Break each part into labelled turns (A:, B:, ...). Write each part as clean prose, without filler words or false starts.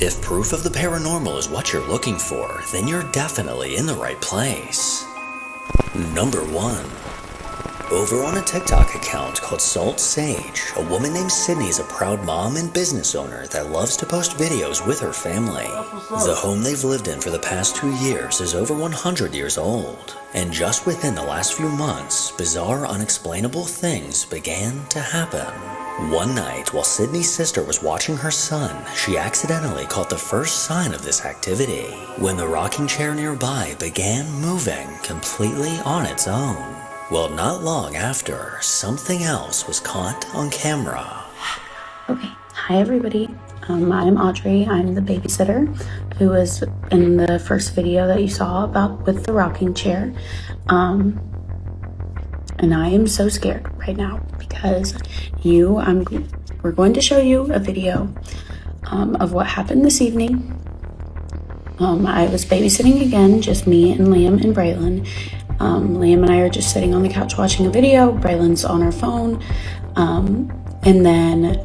A: If proof of the paranormal is what you're looking for, then you're definitely in the right place. Number 1. Over on a TikTok account called Salt Sage, a woman named Sydney is a proud mom and business owner that loves to post videos with her family. The home they've lived in for the past 2 years is over 100 years old, and just within the last few months, bizarre, unexplainable things began to happen. One night, while Sydney's sister was watching her son, she accidentally caught the first sign of this activity, when the rocking chair nearby began moving completely on its own. Well, not long after, something else was caught on camera.
B: Okay, hi everybody. I'm Audrey. I'm the babysitter who was in the first video that you saw about with the rocking chair. And I am so scared right now because we're going to show you a video of what happened this evening. I was babysitting again, just me and Liam and Braylon. Liam and I are just sitting on the couch watching a video. Braylon's on her phone. And then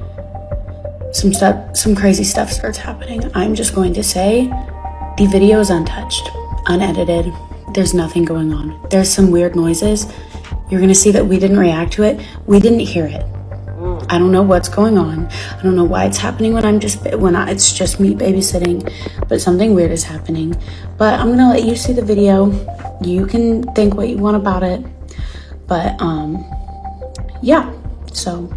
B: some crazy stuff starts happening. I'm just going to say the video is untouched, unedited. There's nothing going on. There's some weird noises. You're going to see that we didn't react to it. We didn't hear it. I don't know what's going on. I don't know why it's happening it's just me babysitting, but something weird is happening. But I'm gonna let you see the video. You can think what you want about it, but yeah. So.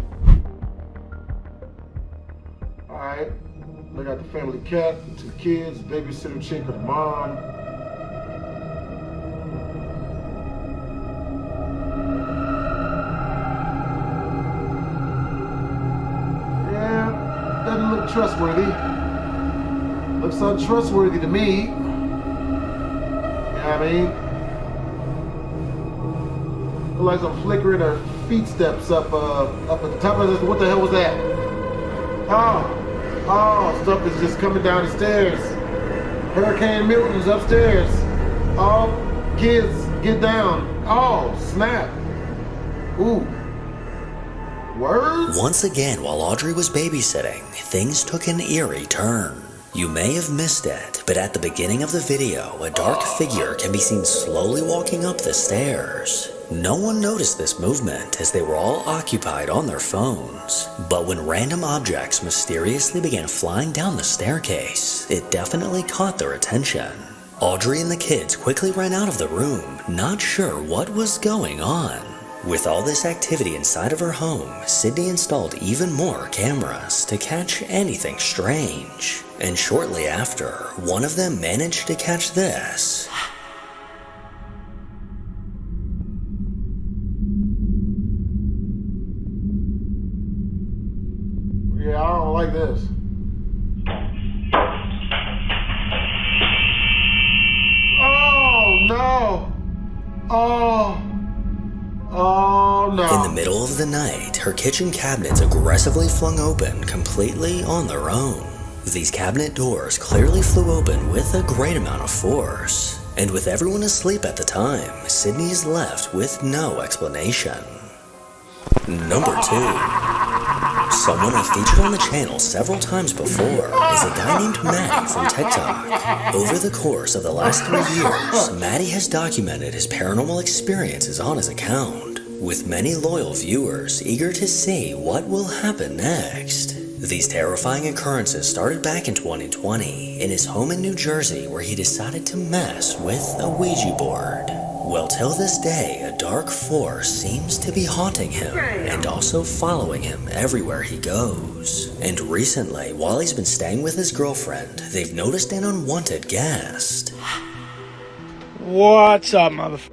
C: All right, I got the family cat, 2 kids, babysitter chick with a mom. Doesn't look trustworthy. Looks untrustworthy to me. You know what I mean? Looks like some flickering her feet steps up at the top of this. What the hell was that? Oh, stuff is just coming down the stairs. Hurricane Milton's upstairs. Oh, kids, get down. Oh, snap. Ooh. Words?
A: Once again, while Audrey was babysitting, things took an eerie turn. You may have missed it, but at the beginning of the video, a dark figure can be seen slowly walking up the stairs. No one noticed this movement as they were all occupied on their phones. But when random objects mysteriously began flying down the staircase, it definitely caught their attention. Audrey and the kids quickly ran out of the room, not sure what was going on. With all this activity inside of her home, Sydney installed even more cameras to catch anything strange. And shortly after, one of them managed to catch this.
C: Yeah, I don't like this. Oh, no. Oh, no.
A: In the middle of the night, her kitchen cabinets aggressively flung open completely on their own. These cabinet doors clearly flew open with a great amount of force. And with everyone asleep at the time, Sydney is left with no explanation. Number 2. Someone I've featured on the channel several times before is a guy named Maddie from TikTok. Over the course of the last 3 years, Maddie has documented his paranormal experiences on his account, with many loyal viewers eager to see what will happen next. These terrifying occurrences started back in 2020 in his home in New Jersey, where he decided to mess with a Ouija board. Well, till this day, a dark force seems to be haunting him and also following him everywhere he goes. And recently, while he's been staying with his girlfriend, they've noticed an unwanted guest.
D: What's up, motherfuckers?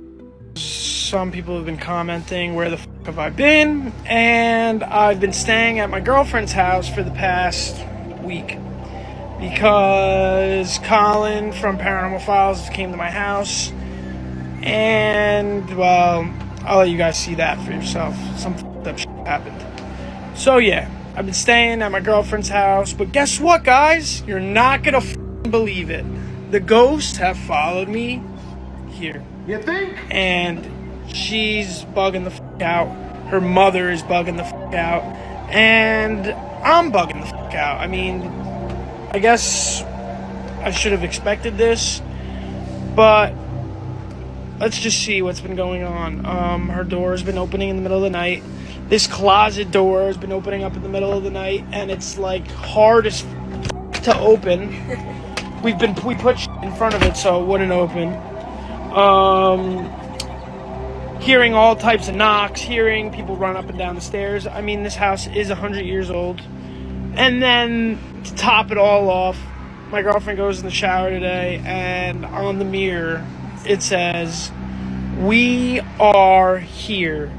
D: Some people have been commenting, where the fuck have I been? And I've been staying at my girlfriend's house for the past week because Colin from Paranormal Files came to my house. And, well, I'll let you guys see that for yourself. Some f***ed up shit happened. So, yeah, I've been staying at my girlfriend's house. But guess what, guys? You're not gonna f***ing believe it. The ghosts have followed me here.
C: You think?
D: And she's bugging the f*** out. Her mother is bugging the f*** out. And I'm bugging the f*** out. I mean, I guess I should have expected this, but let's just see what's been going on. Her door has been opening in the middle of the night. This closet door has been opening up in the middle of the night, and it's like hard as to open. We put shit in front of it so it wouldn't open. Hearing all types of knocks, hearing people run up and down the stairs. I mean, this house is 100 years old. And then to top it all off, my girlfriend goes in the shower today, and on the mirror it says, "We are here."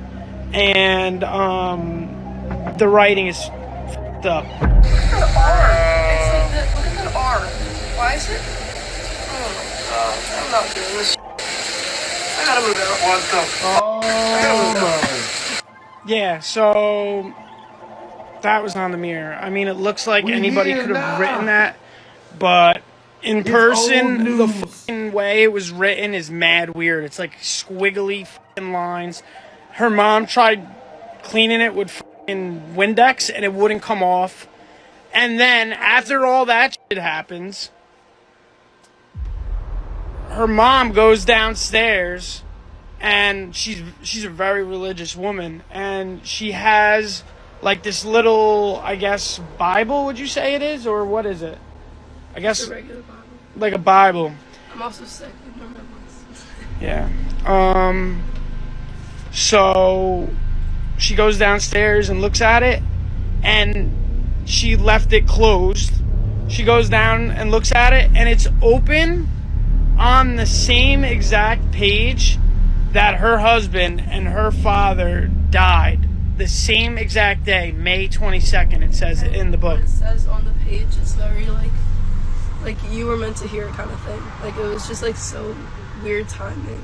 D: And the writing is f***ed up.
E: Look at the R. It's like look at the R. Why is it? Oh my god. I'm not doing this. I gotta move out. What the fuck?
D: Yeah, so that was on the mirror. I mean, it looks like anybody could have written that, but in person, the fucking way it was written is mad weird. It's like squiggly fucking lines. Her mom tried cleaning it with fucking Windex and it wouldn't come off. And then after all that shit happens, her mom goes downstairs, and she's a very religious woman, and she has like this little, I guess, Bible, would you say it is, or what is it? I guess
E: It's a regular Bible.
D: Like a Bible.
E: I'm also sick. I don't know my voice.
D: Yeah. So she goes downstairs and looks at it, and she left it closed. She goes down and looks at it, and it's open on the same exact page that her husband and her father died. The same exact day, May 22nd, it says it in the book.
E: What it says on the page is very like you were meant to hear kind of thing. Like it was just like so weird timing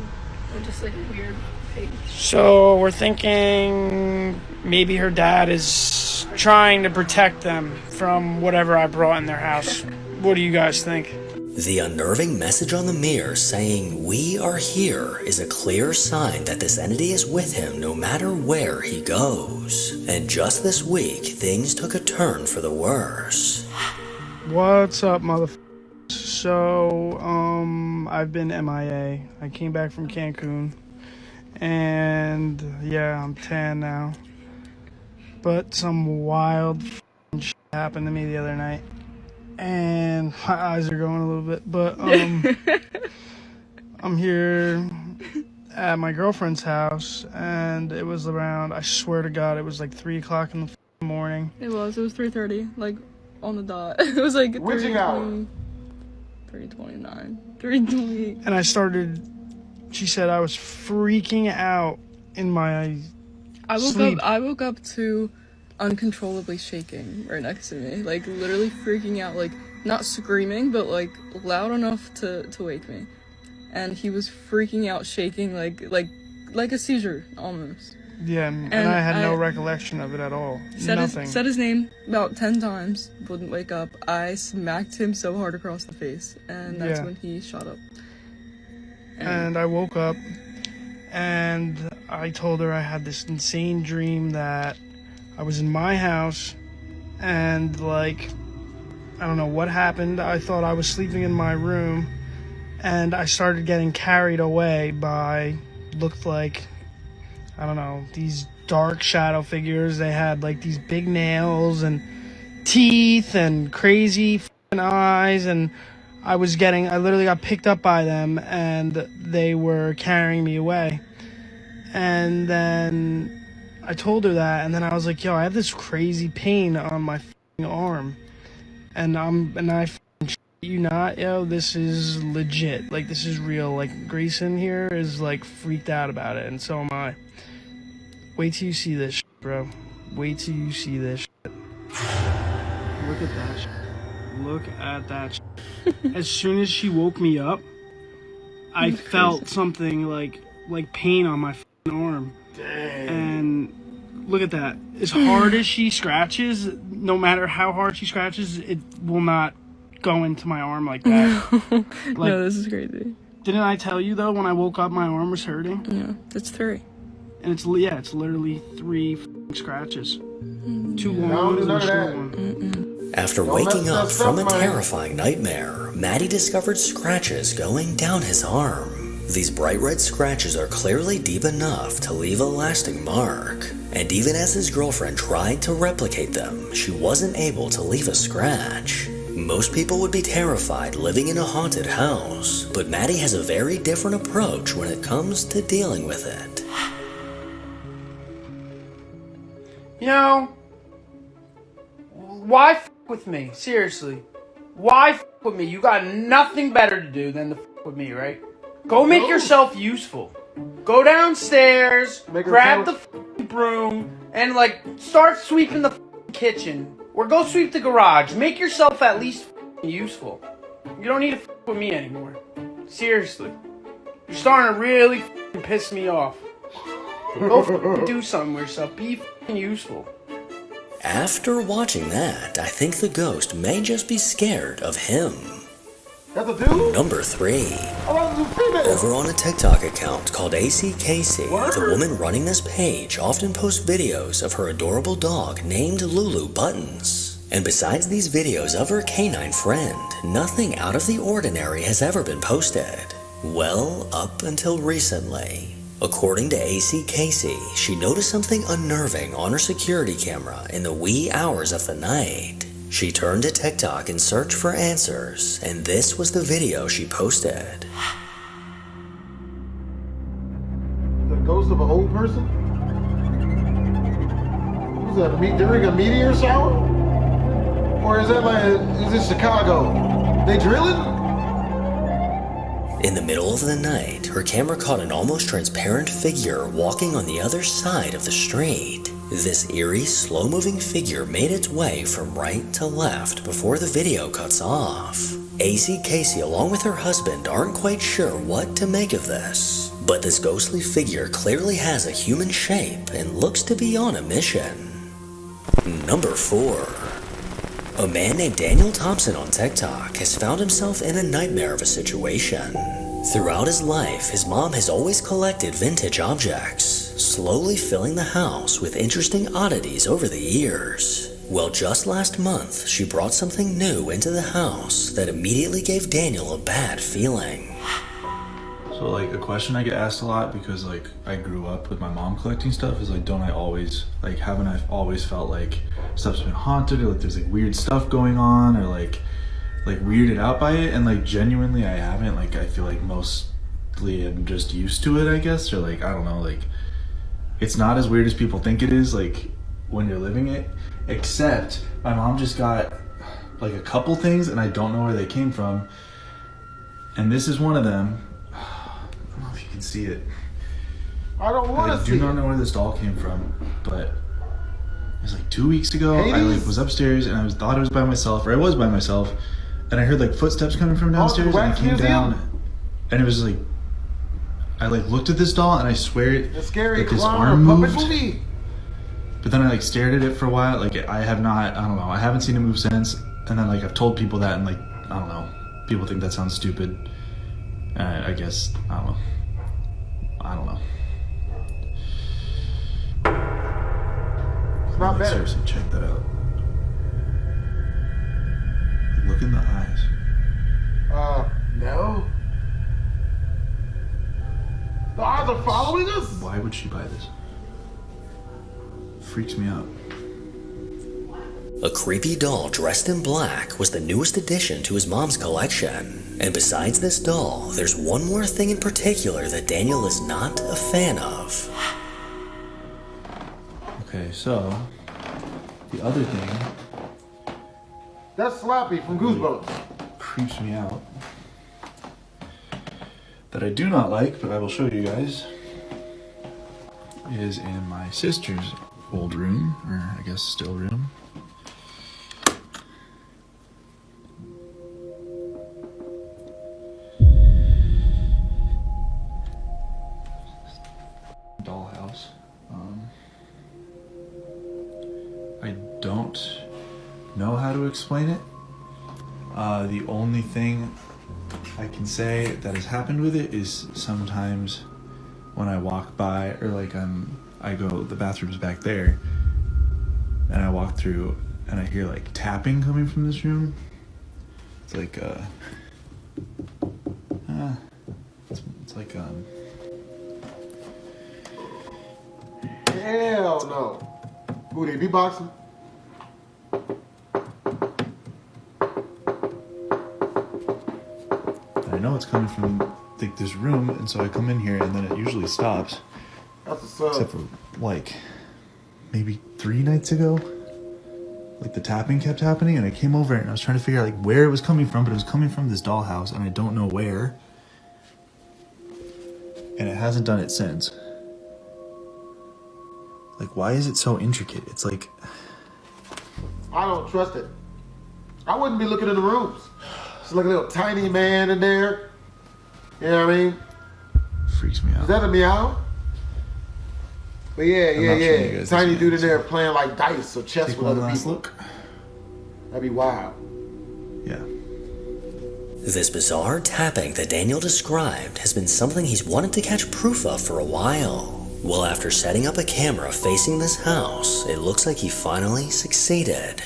E: and just like a weird page.
D: So we're thinking maybe her dad is trying to protect them from whatever I brought in their house. What do you guys think?
A: The unnerving message on the mirror saying "We are here" is a clear sign that this entity is with him no matter where he goes. And just this week, things took a turn for the worse.
D: What's up, motherfuckers? So, I've been MIA. I came back from Cancun. And, yeah, I'm tan now. But some wild shit happened to me the other night. And my eyes are going a little bit. But, I'm here at my girlfriend's house. And it was around, I swear to God, it was like 3 o'clock in the morning.
E: It was 3:30, like on the dot. It was like 3:29, 3:20.
D: And I started, she said I was freaking out in my sleep.
E: I woke up to uncontrollably shaking right next to me, like literally freaking out, like not screaming, but like loud enough to wake me. And he was freaking out, shaking like a seizure almost.
D: Yeah, and I had no recollection of it at all. Nothing.
E: Said his name about 10 times, wouldn't wake up. I smacked him so hard across the face, and that's when he shot up.
D: And I woke up, and I told her I had this insane dream that I was in my house, and like, I don't know what happened. I thought I was sleeping in my room, and I started getting carried away by, looked like, I don't know, these dark shadow figures. They had like these big nails and teeth and crazy fucking eyes, and I literally got picked up by them, and they were carrying me away. And then I told her that, and then I was like, yo, I have this crazy pain on my fucking arm, and I fucking shit you not, yo, this is legit, like this is real. Like Grayson here is like freaked out about it, and so am I. Wait till you see this shit, bro. Wait till you see this shit. Look at that shit. Look at that shit. As soon as she woke me up, I felt something like pain on my arm. Dang. And look at that. As hard as she scratches, no matter how hard she scratches, it will not go into my arm like that. Like,
E: no, this is crazy.
D: Didn't I tell you though, when I woke up my arm was hurting?
E: Yeah, that's 3.
D: And it's literally 3 scratches. 2 long ones and a short one.
A: After
C: Don't
A: waking
C: mess
A: up
C: that
A: from a
C: stuff, man.
A: terrifying nightmare, Maddie discovered scratches going down his arm. These bright red scratches are clearly deep enough to leave a lasting mark. And even as his girlfriend tried to replicate them, she wasn't able to leave a scratch. Most people would be terrified living in a haunted house, but Maddie has a very different approach when it comes to dealing with it.
D: You know, why f with me? Seriously. Why f with me? You got nothing better to do than to f with me, right? Go make yourself useful. Go downstairs, grab the f***ing broom, and like start sweeping the f***ing kitchen. Or go sweep the garage. Make yourself at least f***ing useful. You don't need to f*** with me anymore. Seriously. You're starting to really f***ing piss me off. Go f***ing do something with yourself. Be f***ing useful.
A: After watching that, I think the ghost may just be scared of him.
C: That's a dude?
A: Number 3.
C: Oh,
A: Over on a TikTok account called AC Casey, the woman running this page often posts videos of her adorable dog named Lulu Buttons. And besides these videos of her canine friend, nothing out of the ordinary has ever been posted. Well, up until recently. According to AC Casey, she noticed something unnerving on her security camera in the wee hours of the night. She turned to TikTok and searched for answers, and this was the video she posted.
C: The ghost of an old person? Was that during a meteor shower? Or is that like, is it Chicago? They drilling?
A: In the middle of the night, her camera caught an almost transparent figure walking on the other side of the street. This eerie, slow-moving figure made its way from right to left before the video cuts off. AC Casey, along with her husband, aren't quite sure what to make of this. But this ghostly figure clearly has a human shape and looks to be on a mission. Number 4. A man named Daniel Thompson on TikTok has found himself in a nightmare of a situation. Throughout his life, his mom has always collected vintage objects, slowly filling the house with interesting oddities over the years. Well, just last month, she brought something new into the house that immediately gave Daniel a bad feeling.
F: So like a question I get asked a lot because like I grew up with my mom collecting stuff is like, don't I always, like haven't I always felt like stuff's been haunted or like there's like weird stuff going on or like weirded out by it? And like genuinely I haven't. Like I feel like mostly I'm just used to it, I guess, or like I don't know, like it's not as weird as people think it is like when you're living it. Except my mom just got like a couple things and I don't know where they came from, and this is one of them. I don't know if you can see it.
C: I don't want to see
F: I do not know where this doll came from, but it was like 2 weeks ago. I like was upstairs and I thought I was by myself, or I was by myself, and I heard like footsteps coming from downstairs, and I came down, and it was like I like looked at this doll, and I swear
C: the scary
F: that this
C: clown
F: arm
C: puppet
F: moved.
C: movie.
F: But then I like stared at it for a while. Like I don't know, I haven't seen it move since. And then like I've told people that, and like I don't know, people think that sounds stupid. I guess I don't know.
C: It's not
F: Like,
C: better.
F: seriously, check that out. Look in the eyes.
C: No. The eyes are following us?
F: Why would she buy this? Freaks me out.
A: A creepy doll dressed in black was the newest addition to his mom's collection. And besides this doll, there's one more thing in particular that Daniel is not a fan of.
F: Okay, so the other thing
C: That's Slappy from Goosebumps.
F: creeps me out that I do not like, but I will show you guys, is in my sister's old room, or I guess still room. Dollhouse. I don't know how to explain it. The only thing I can say that has happened with it is sometimes when I walk by, or like I go, the bathroom's back there, and I walk through, and I hear like tapping coming from this room. It's like it's like
C: Hell no. Who they beatboxing?
F: I know it's coming from like this room, and so I come in here, and then it usually stops.
C: That's what's up.
F: Except for like maybe 3 nights ago, like the tapping kept happening, and I came over and I was trying to figure out like where it was coming from, but it was coming from this dollhouse, and I don't know where. And it hasn't done it since. Like, why is it so intricate? It's like,
C: I don't trust it. I wouldn't be looking in the rooms. It's like a little tiny man in there. You know what I mean?
F: freaks me out.
C: Is that a meow? But yeah.
F: Guys
C: Tiny dude in there playing like dice or chess
F: Take
C: with
F: one
C: other
F: last
C: people.
F: look.
C: That'd be wild.
F: Yeah.
A: This bizarre tapping that Daniel described has been something he's wanted to catch proof of for a while. Well, after setting up a camera facing this house, it looks like he finally succeeded.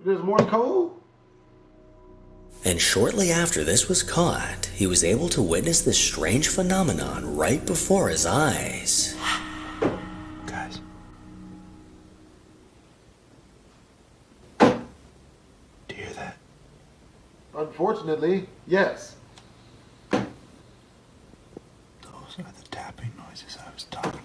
C: There's Morse code?
A: And shortly after this was caught, he was able to witness this strange phenomenon right before his eyes.
F: Guys. Do you hear that?
C: Unfortunately, yes.
F: Those are the tapping noises I was talking about.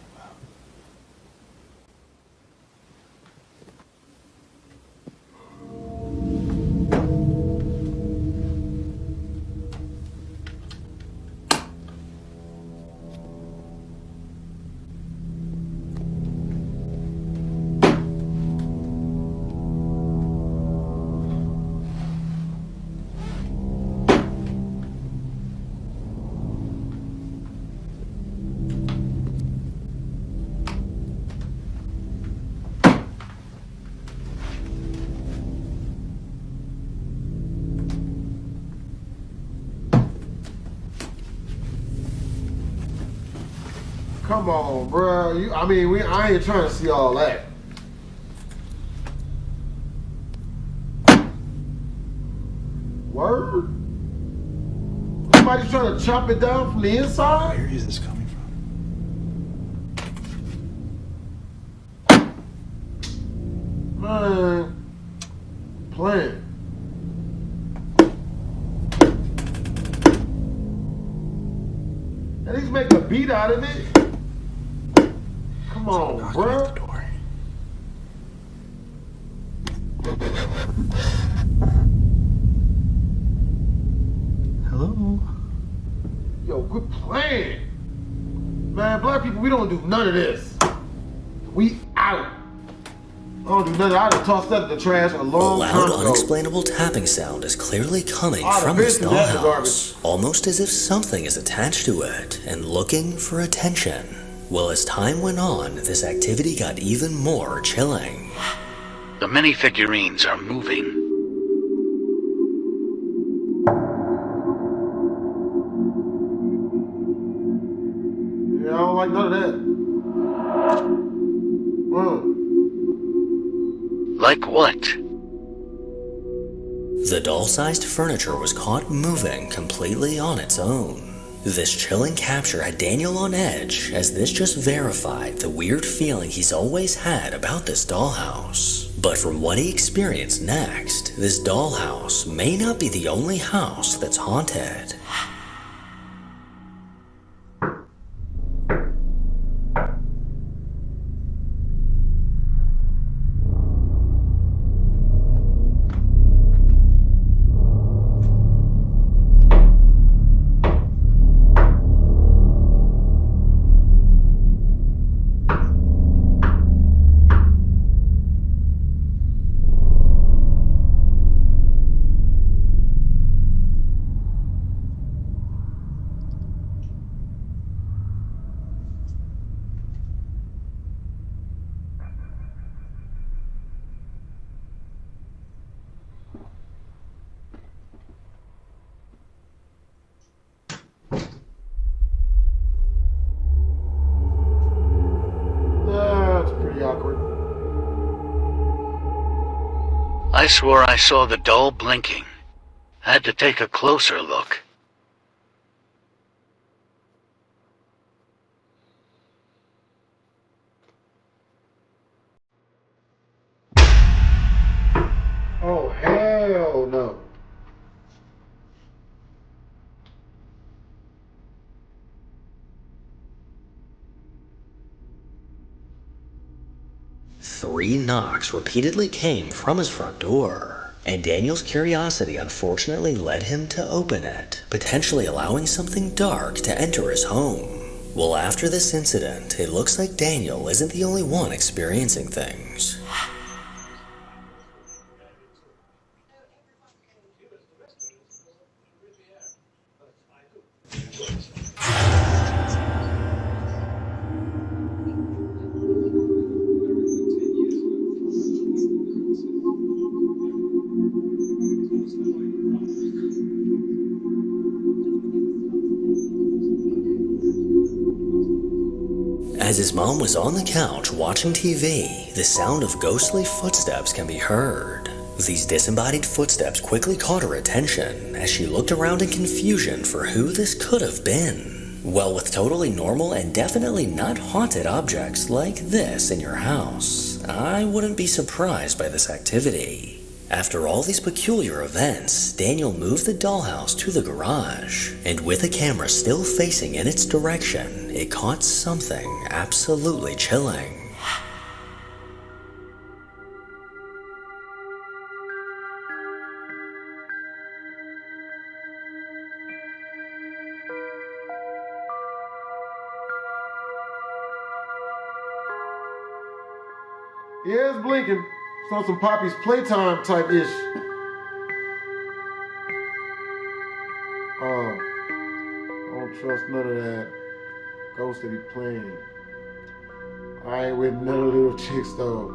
C: Come on, bro. I ain't trying to see all that. Word? Somebody's trying to chop it down from the inside?
F: Where is this coming from?
C: Man. Playing. At least make a beat out of it. Come on,
F: Knocking
C: bro.
F: at the door. Hello?
C: Yo, good plan. Man, black people, we don't do none of this. We out. I don't do nothing. I'd have tossed that in the trash a
A: A
C: long time
A: loud,
C: ago.
A: unexplainable tapping sound is clearly coming
C: I'd have
A: from this
C: been through that in the
A: dollhouse, almost as if something is attached to it and looking for attention. Well, as time went on, this activity got even more chilling.
G: The many figurines are moving.
C: Yeah, I don't like none of that.
G: Like what?
A: The doll-sized furniture was caught moving completely on its own. This chilling capture had Daniel on edge, as this just verified the weird feeling he's always had about this dollhouse. But from what he experienced next, this dollhouse may not be the only house that's haunted.
G: I swore I saw the doll blinking. Had to take a closer look.
C: Oh, hell no.
A: Three knocks repeatedly came from his front door, and Daniel's curiosity unfortunately led him to open it, potentially allowing something dark to enter his home. Well, after this incident, it looks like Daniel isn't the only one experiencing things. As his mom was on the couch watching TV, the sound of ghostly footsteps can be heard. These disembodied footsteps quickly caught her attention as she looked around in confusion for who this could have been. Well, with totally normal and definitely not haunted objects like this in your house, I wouldn't be surprised by this activity. After all these peculiar events, Daniel moved the dollhouse to the garage, and with the camera still facing in its direction, it caught something absolutely chilling.
C: Yeah, it's blinking. It's on some Poppy's playtime type ish. I don't trust none of that. Ghosts that be playing. I ain't with none of little chicks though,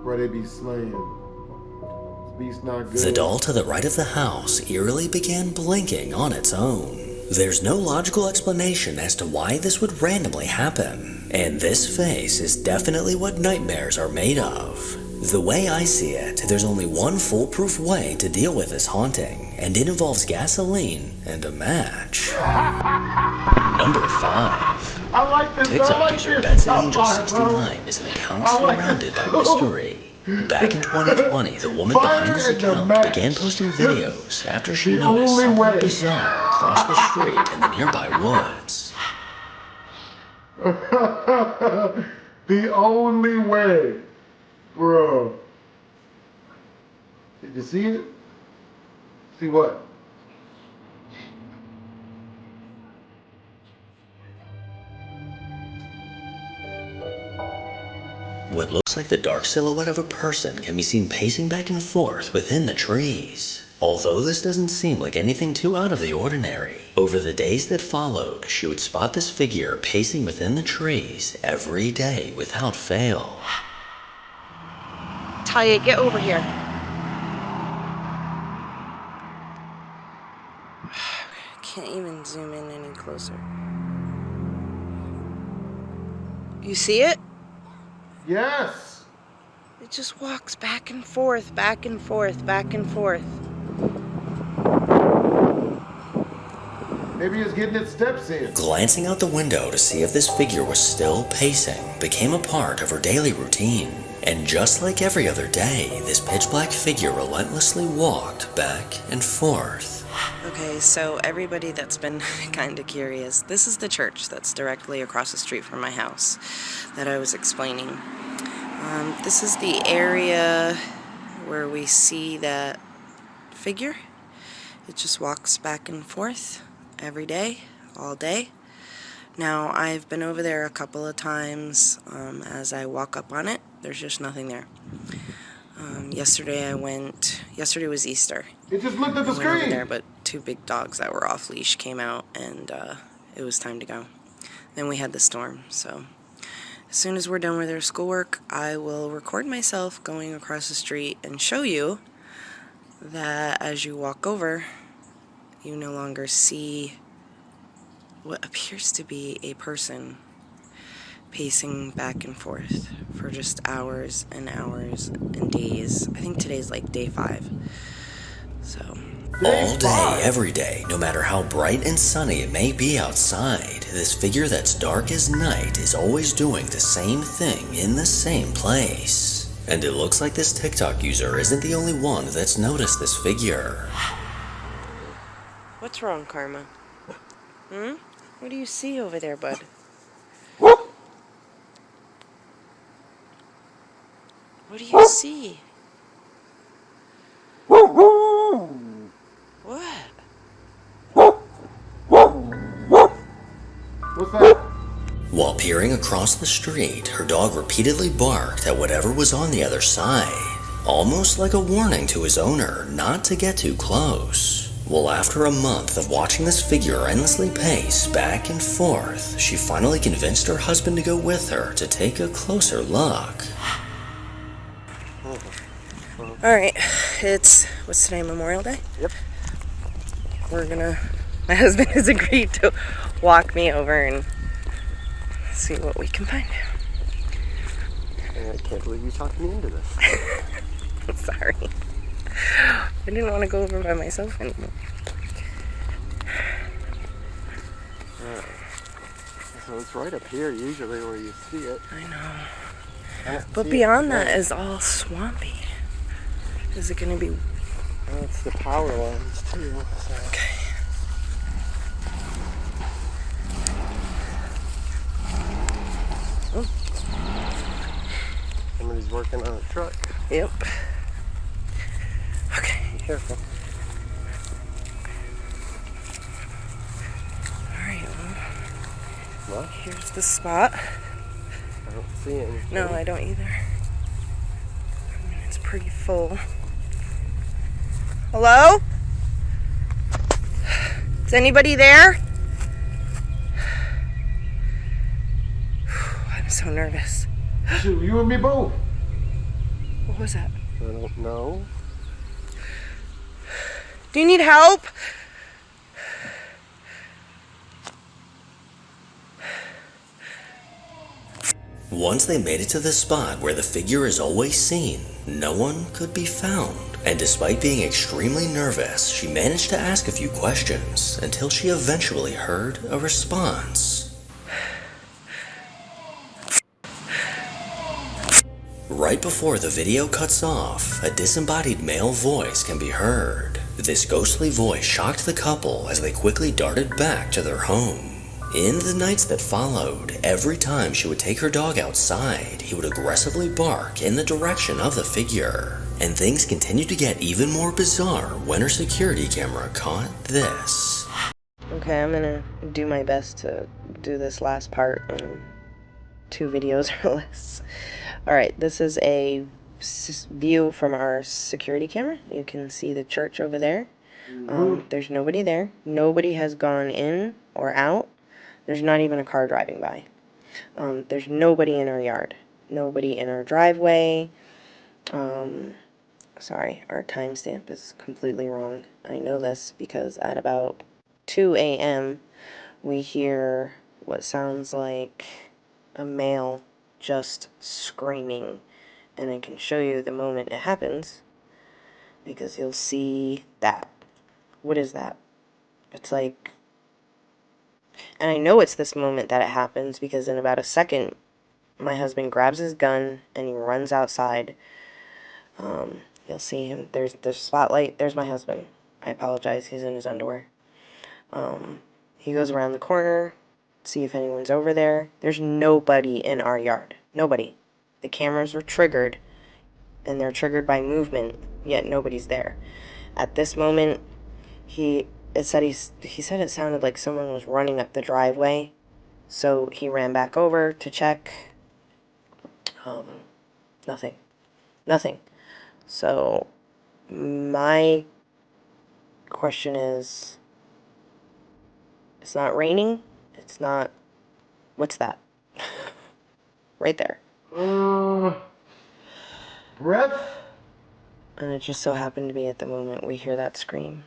C: where they be slaying. This beast not good.
A: The doll to the right of the house eerily began blinking on its own. There's no logical explanation as to why this would randomly happen, and this face is definitely what nightmares are made of. The way I see it, there's only one foolproof way to deal with this haunting, and it involves gasoline and a match. Number 5.
C: I like this.
A: TikTok user BetsAngel69 is an account surrounded by mystery. Back in 2020, the woman behind this account began posting videos after she noticed something bizarre across the street in the nearby woods.
C: The only way. Bro. Did you see it? See what?
A: What looks like the dark silhouette of a person can be seen pacing back and forth within the trees. Although this doesn't seem like anything too out of the ordinary, over the days that followed, she would spot this figure pacing within the trees every day without fail.
H: Talia, get over here. Can't even zoom in any closer. You see it?
C: Yes.
H: It just walks back and forth, back and forth, back and forth.
C: Maybe it's getting its steps in.
A: Glancing out the window to see if this figure was still pacing became a part of her daily routine. And just like every other day, this pitch-black figure relentlessly walked back and forth.
H: Okay, so everybody that's been kind of curious, this is the church that's directly across the street from my house that I was explaining. This is the area where we see that figure. It just walks back and forth every day, all day. Now, I've been over there a couple of times. As I walk up on it, there's just nothing there. Yesterday was Easter.
C: It just looked at the
H: I went over
C: screen.
H: there, but 2 big dogs that were off leash came out, and it was time to go. Then we had the storm, so as soon as we're done with our schoolwork, I will record myself going across the street and show you that as you walk over, you no longer see what appears to be a person pacing back and forth for just hours and hours and days. I think today's like day 5. So
A: all day, every day, no matter how bright and sunny it may be outside, this figure that's dark as night is always doing the same thing in the same place. And it looks like this TikTok user isn't the only one that's noticed this figure.
H: what's wrong, Karma? What do you see over there, bud? What do you see? What?
C: What's that?
A: While peering across the street, her dog repeatedly barked at whatever was on the other side, almost like a warning to his owner not to get too close. Well, after a month of watching this figure endlessly pace back and forth, she finally convinced her husband to go with her to take a closer look.
H: Alright, what's today, Memorial Day?
C: Yep.
H: My husband has agreed to walk me over and see what we can find.
C: I can't believe you talked me into this.
H: I'm sorry. I didn't want to go over by myself anymore.
C: So it's right up here usually where you see it.
H: I know. But beyond that is all swampy. Is it going to be...
C: Oh, it's the power lines too. So.
H: Okay. Oh.
C: Somebody's working on a truck.
H: Yep. Okay.
C: Be careful.
H: Alright,
C: Well,
H: here's the spot.
C: I don't see anything.
H: No, I don't either. I mean, it's pretty full. Hello? Is anybody there? I'm so nervous.
C: Shoot, you and me both.
H: What was that?
C: I don't know.
H: Do you need help?
A: Once they made it to the spot where the figure is always seen, no one could be found. And despite being extremely nervous, she managed to ask a few questions until she eventually heard a response. Right before the video cuts off, a disembodied male voice can be heard. This ghostly voice shocked the couple as they quickly darted back to their home. In the nights that followed, every time she would take her dog outside, he would aggressively bark in the direction of the figure. And things continued to get even more bizarre when her security camera caught this.
H: Okay, I'm gonna do my best to do this last part in 2 videos or less. Alright, this is a view from our security camera. You can see the church over there. There's nobody there. Nobody has gone in or out. There's not even a car driving by. There's nobody in our yard. Nobody in our driveway. Sorry, our timestamp is completely wrong. I know this because at about 2 a.m. we hear what sounds like a male just screaming. And I can show you the moment it happens because you'll see that. What is that? It's like... And I know it's this moment that it happens because in about a second, my husband grabs his gun and he runs outside. You'll see him. There's the spotlight. There's my husband. I apologize. He's in his underwear. He goes around the corner, see if anyone's over there. There's nobody in our yard. Nobody. The cameras were triggered, and they're triggered by movement, yet nobody's there. At this moment, he said it sounded like someone was running up the driveway, so he ran back over to check. Nothing. So my question is, it's not raining, it's not, what's that? Right there.
C: Breath?
H: And it just so happened to be at the moment we hear that scream.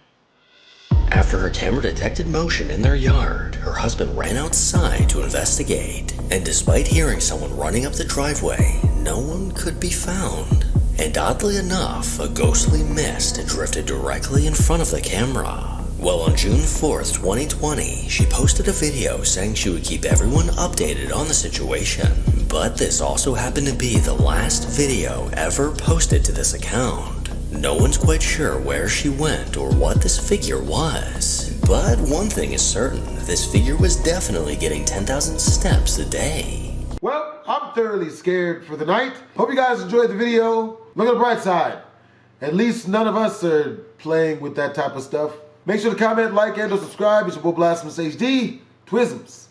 A: After her camera detected motion in their yard, her husband ran outside to investigate. And despite hearing someone running up the driveway, no one could be found. And oddly enough, a ghostly mist drifted directly in front of the camera. Well, on June 4th, 2020, she posted a video saying she would keep everyone updated on the situation. But this also happened to be the last video ever posted to this account. No one's quite sure where she went or what this figure was. But one thing is certain, this figure was definitely getting 10,000 steps a day.
C: Well, I'm thoroughly scared for the night. Hope you guys enjoyed the video. Look at the bright side. At least none of us are playing with that type of stuff. Make sure to comment, like, and/or subscribe. It's your boy BlastphamousHD. Twisms.